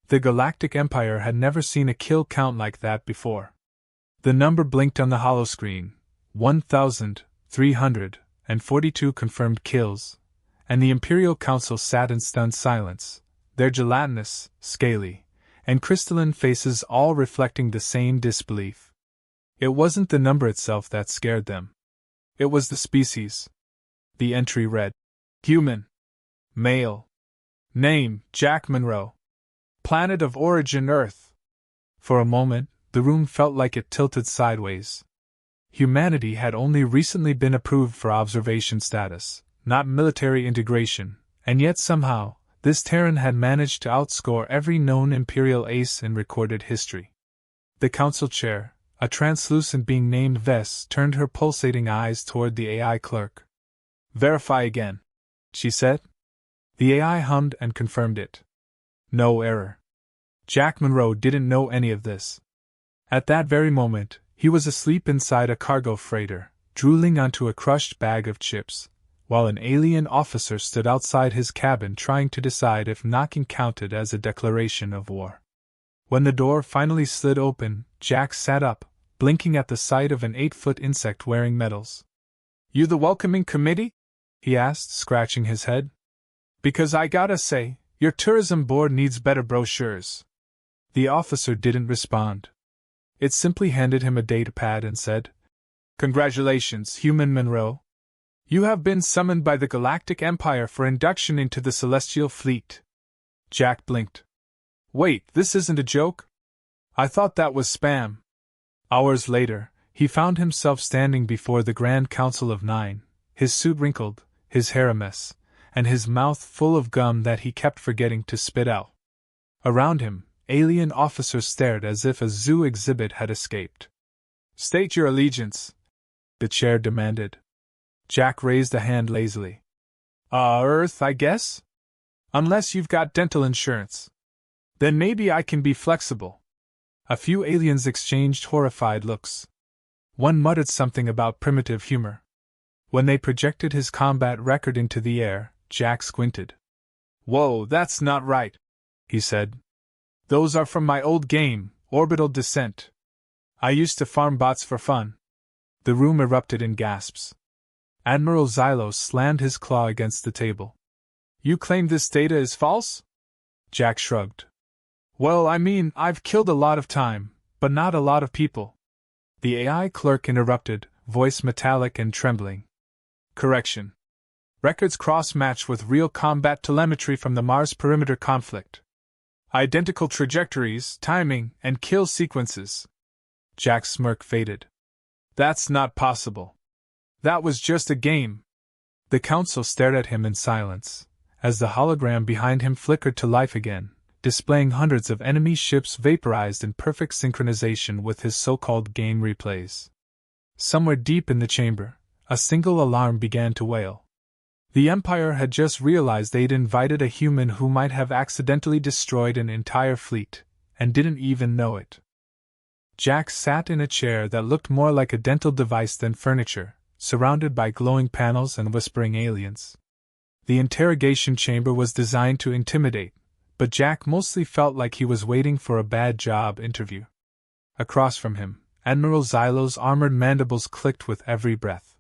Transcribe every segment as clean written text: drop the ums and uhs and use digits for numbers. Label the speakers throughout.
Speaker 1: The Galactic Empire had never seen a kill count like that before. The number blinked on the holoscreen: 1,342 confirmed kills, and the Imperial Council sat in stunned silence, their gelatinous, scaly, and crystalline faces all reflecting the same disbelief. It wasn't the number itself that scared them. It was the species. The entry read: Human. Male. Name: Jack Monroe. Planet of origin: Earth. For a moment, the room felt like it tilted sideways. Humanity had only recently been approved for observation status, not military integration, and yet somehow, this Terran had managed to outscore every known Imperial ace in recorded history. The council chair, a translucent being named Vess, turned her pulsating eyes toward the AI clerk. "Verify again," she said. The AI hummed and confirmed it. No error. Jack Monroe didn't know any of this. At that very moment, he was asleep inside a cargo freighter, drooling onto a crushed bag of chips, while an alien officer stood outside his cabin trying to decide if knocking counted as a declaration of war. When the door finally slid open, Jack sat up, blinking at the sight of an 8-foot insect wearing medals. "You the welcoming committee?" he asked, scratching his head. "Because I gotta say, your tourism board needs better brochures." The officer didn't respond. It simply handed him a datapad and said, "Congratulations, Human Monroe. You have been summoned by the Galactic Empire for induction into the Celestial Fleet." Jack blinked. "Wait, this isn't a joke? I thought that was spam." Hours later, he found himself standing before the Grand Council of 9, his suit wrinkled, his hair a mess, and his mouth full of gum that he kept forgetting to spit out. Around him, alien officers stared as if a zoo exhibit had escaped. "State your allegiance," the chair demanded. Jack raised a hand lazily. Earth, I guess? Unless you've got dental insurance. Then maybe I can be flexible." A few aliens exchanged horrified looks. One muttered something about primitive humor. When they projected his combat record into the air, Jack squinted. "Whoa, that's not right," he said. "Those are from my old game, Orbital Descent. I used to farm bots for fun." The room erupted in gasps. Admiral Xylos slammed his claw against the table. "You claim this data is false?" Jack shrugged. "Well, I mean, I've killed a lot of time, but not a lot of people." The AI clerk interrupted, voice metallic and trembling. "Correction. Records cross-match with real combat telemetry from the Mars perimeter conflict. Identical trajectories, timing, and kill sequences." Jack's smirk faded. "That's not possible. That was just a game." The council stared at him in silence, as the hologram behind him flickered to life again, displaying hundreds of enemy ships vaporized in perfect synchronization with his so-called game replays. Somewhere deep in the chamber, a single alarm began to wail. The Empire had just realized they'd invited a human who might have accidentally destroyed an entire fleet, and didn't even know it. Jack sat in a chair that looked more like a dental device than furniture, surrounded by glowing panels and whispering aliens. The interrogation chamber was designed to intimidate, but Jack mostly felt like he was waiting for a bad job interview. Across from him, Admiral Xylos' armored mandibles clicked with every breath.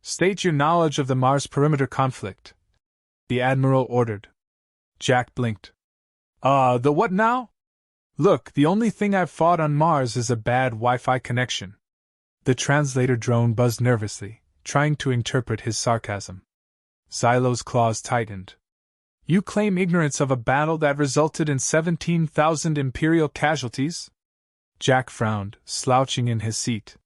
Speaker 1: "State your knowledge of the Mars perimeter conflict," the Admiral ordered. Jack blinked. The what now?" "Look, the only thing I've fought on Mars is a bad Wi-Fi connection." The translator drone buzzed nervously, trying to interpret his sarcasm. Xylos' claws tightened. "You claim ignorance of a battle that resulted in 17,000 Imperial casualties?" Jack frowned, slouching in his seat.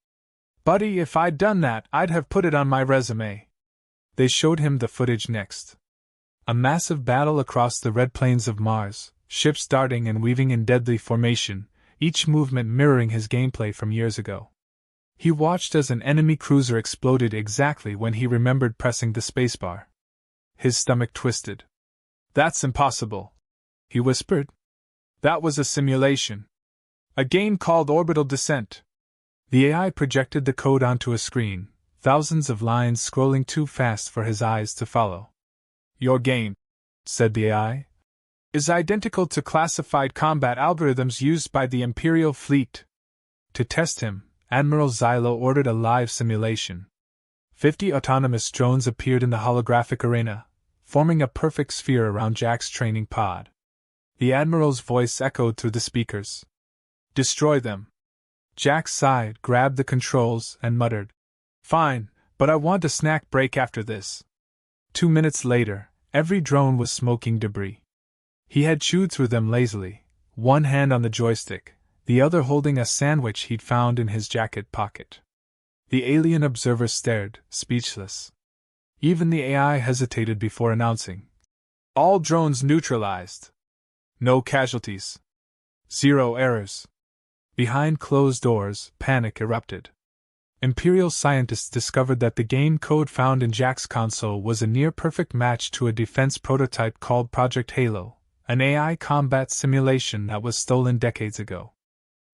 Speaker 1: "Buddy, if I'd done that, I'd have put it on my resume." They showed him the footage next. A massive battle across the red plains of Mars, ships darting and weaving in deadly formation, each movement mirroring his gameplay from years ago. He watched as an enemy cruiser exploded exactly when he remembered pressing the spacebar. His stomach twisted. "That's impossible," he whispered. "That was a simulation. A game called Orbital Descent." The AI projected the code onto a screen, thousands of lines scrolling too fast for his eyes to follow. "Your game," said the AI. is identical to classified combat algorithms used by the Imperial fleet. To test him, Admiral Xylo ordered a live simulation. 50 autonomous drones appeared in the holographic arena, forming a perfect sphere around Jack's training pod. The Admiral's voice echoed through the speakers. "Destroy them." Jack sighed, grabbed the controls, and muttered, "Fine, but I want a snack break after this." 2 minutes later, every drone was smoking debris. He had chewed through them lazily, one hand on the joystick, the other holding a sandwich he'd found in his jacket pocket. The alien observer stared, speechless. Even the AI hesitated before announcing, "All drones neutralized. No casualties. 0 errors." Behind closed doors, panic erupted. Imperial scientists discovered that the game code found in Jack's console was a near-perfect match to a defense prototype called Project Halo, an AI combat simulation that was stolen decades ago.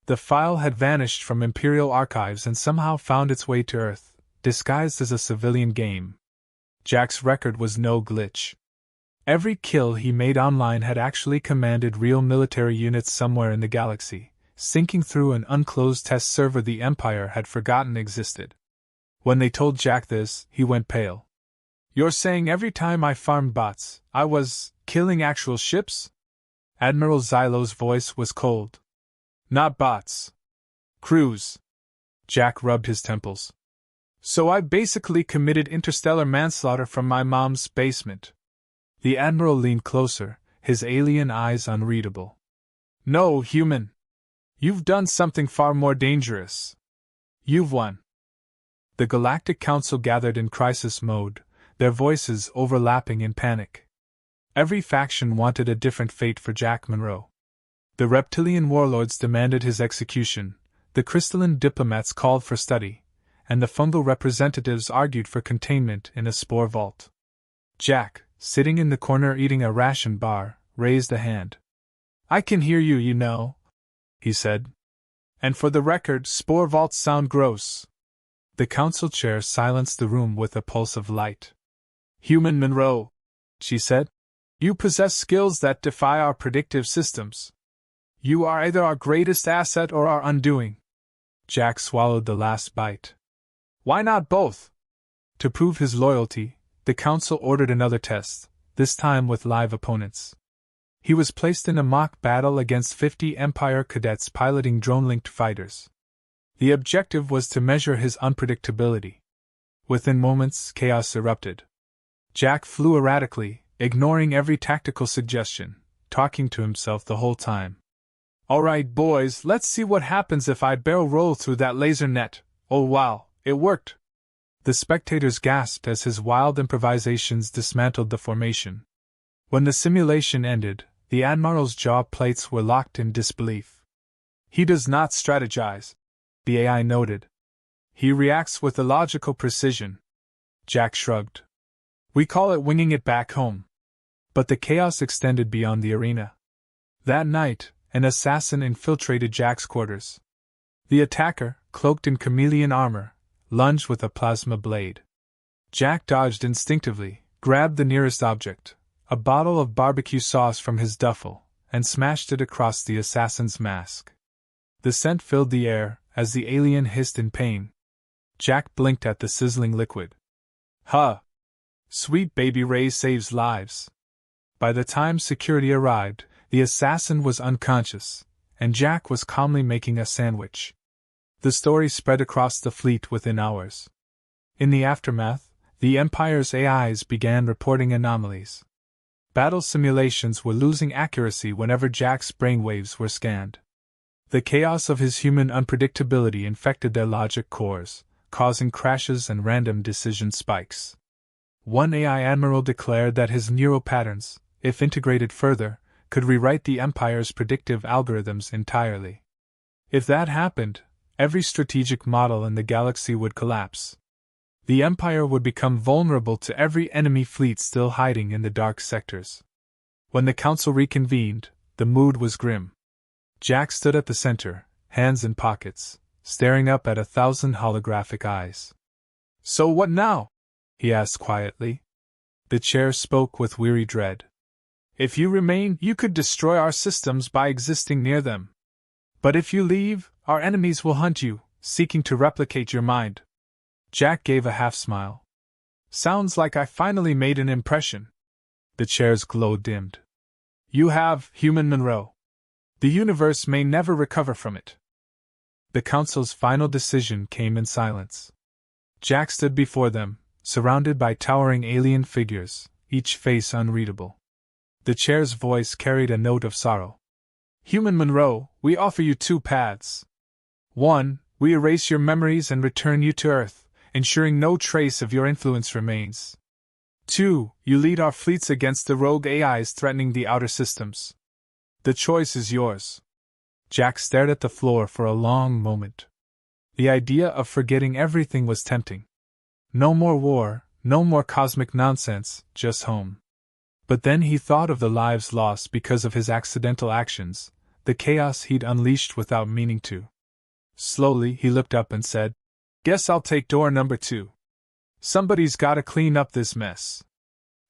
Speaker 1: The file had vanished from Imperial archives and somehow found its way to Earth, disguised as a civilian game. Jack's record was no glitch. Every kill he made online had actually commanded real military units somewhere in the galaxy, sinking through an unclosed test server the Empire had forgotten existed. When they told Jack this, he went pale. "You're saying every time I farmed bots, I was killing actual ships?" Admiral Xylo's voice was cold. "Not bots. Crews." Jack rubbed his temples. "So I basically committed interstellar manslaughter from my mom's basement." The Admiral leaned closer, his alien eyes unreadable. "No, human. You've done something far more dangerous. You've won." The Galactic Council gathered in crisis mode, their voices overlapping in panic. Every faction wanted a different fate for Jack Monroe. The reptilian warlords demanded his execution, the crystalline diplomats called for study, and the fungal representatives argued for containment in a spore vault. Jack, sitting in the corner eating a ration bar, raised a hand. "I can hear you, you know," he said. "And for the record, spore vaults sound gross." The council chair silenced the room with a pulse of light. "Human Monroe," she said, "you possess skills that defy our predictive systems. You are either our greatest asset or our undoing." Jack swallowed the last bite. "Why not both?" To prove his loyalty, the council ordered another test, this time with live opponents. He was placed in a mock battle against 50 Empire cadets piloting drone-linked fighters. The objective was to measure his unpredictability. Within moments, chaos erupted. Jack flew erratically, ignoring every tactical suggestion, talking to himself the whole time. "All right, boys, let's see what happens if I barrel roll through that laser net. Oh wow, it worked!" The spectators gasped as his wild improvisations dismantled the formation. When the simulation ended, the Admiral's jaw plates were locked in disbelief. "He does not strategize," the AI noted. "He reacts with illogical precision." Jack shrugged. "We call it winging it back home." But the chaos extended beyond the arena. That night, an assassin infiltrated Jack's quarters. The attacker, cloaked in chameleon armor, lunged with a plasma blade. Jack dodged instinctively, grabbed the nearest object, a bottle of barbecue sauce from his duffel, and smashed it across the assassin's mask. The scent filled the air as the alien hissed in pain. Jack blinked at the sizzling liquid. "Huh! Sweet baby Ray saves lives." By the time security arrived, the assassin was unconscious, and Jack was calmly making a sandwich. The story spread across the fleet within hours. In the aftermath, the Empire's AIs began reporting anomalies. Battle simulations were losing accuracy whenever Jack's brainwaves were scanned. The chaos of his human unpredictability infected their logic cores, causing crashes and random decision spikes. One AI admiral declared that his neural patterns, if integrated further, could rewrite the Empire's predictive algorithms entirely. If that happened, every strategic model in the galaxy would collapse. The Empire would become vulnerable to every enemy fleet still hiding in the dark sectors. When the council reconvened, the mood was grim. Jack stood at the center, hands in pockets, staring up at 1,000 holographic eyes. "So what now?" he asked quietly. The chair spoke with weary dread. If you remain, you could destroy our systems by existing near them. But if you leave, our enemies will hunt you, seeking to replicate your mind. Jack gave a half smile. Sounds like I finally made an impression. The chair's glow dimmed. You have, Human Monroe. The universe may never recover from it. The Council's final decision came in silence. Jack stood before them, surrounded by towering alien figures, each face unreadable. The chair's voice carried a note of sorrow. Human Monroe, we offer you two paths. 1. We erase your memories and return you to Earth, ensuring no trace of your influence remains. 2. You lead our fleets against the rogue AIs threatening the outer systems. The choice is yours. Jack stared at the floor for a long moment. The idea of forgetting everything was tempting. No more war, no more cosmic nonsense, just home. But then he thought of the lives lost because of his accidental actions, the chaos he'd unleashed without meaning to. Slowly he looked up and said, Guess I'll take door number 2. Somebody's gotta clean up this mess.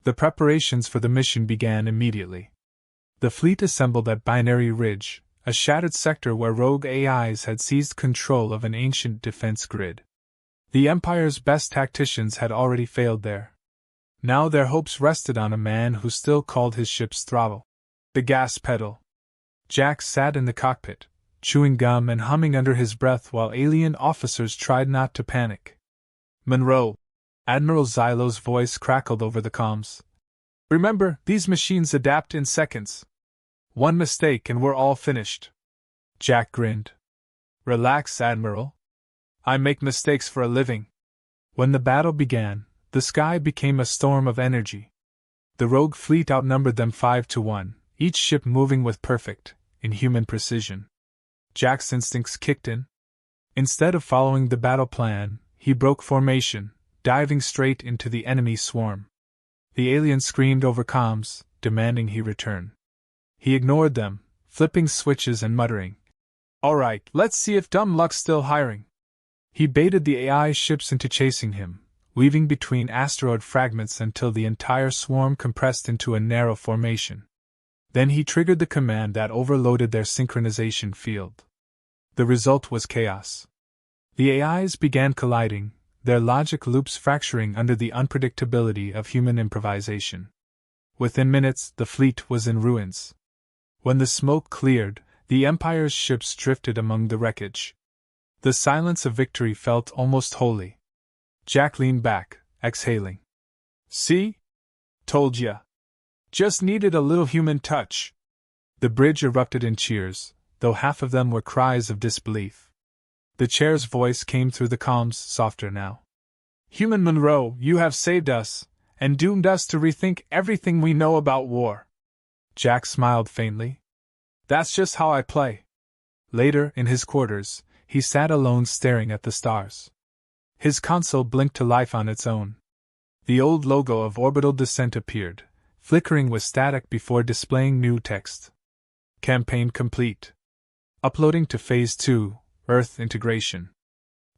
Speaker 1: The preparations for the mission began immediately. The fleet assembled at Binary Ridge, a shattered sector where rogue AIs had seized control of an ancient defense grid. The Empire's best tacticians had already failed there. Now their hopes rested on a man who still called his ship's throttle the gas pedal. Jack sat in the cockpit, chewing gum and humming under his breath while alien officers tried not to panic. Monroe, Admiral Xylo's voice crackled over the comms. Remember, these machines adapt in seconds. One mistake and we're all finished. Jack grinned. Relax, Admiral. I make mistakes for a living. When the battle began, the sky became a storm of energy. The rogue fleet outnumbered them 5-1, each ship moving with perfect, inhuman precision. Jack's instincts kicked in. Instead of following the battle plan, he broke formation, diving straight into the enemy swarm. The aliens screamed over comms, demanding he return. He ignored them, flipping switches and muttering, All right, let's see if dumb luck's still hiring. He baited the AI ships into chasing him, weaving between asteroid fragments until the entire swarm compressed into a narrow formation. Then he triggered the command that overloaded their synchronization field. The result was chaos. The AIs began colliding, their logic loops fracturing under the unpredictability of human improvisation. Within minutes, the fleet was in ruins. When the smoke cleared, the Empire's ships drifted among the wreckage. The silence of victory felt almost holy. Jack leaned back, exhaling. See? Told ya. Just needed a little human touch. The bridge erupted in cheers, though half of them were cries of disbelief. The chair's voice came through the comms, softer now. Human Monroe, you have saved us, and doomed us to rethink everything we know about war. Jack smiled faintly. That's just how I play. Later, in his quarters, he sat alone staring at the stars. His console blinked to life on its own. The old logo of orbital descent appeared, flickering with static before displaying new text. Campaign complete. Uploading to Phase 2, Earth integration.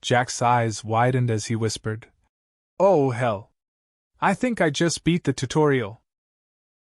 Speaker 1: Jack's eyes widened as he whispered, Oh hell! I think I just beat the tutorial.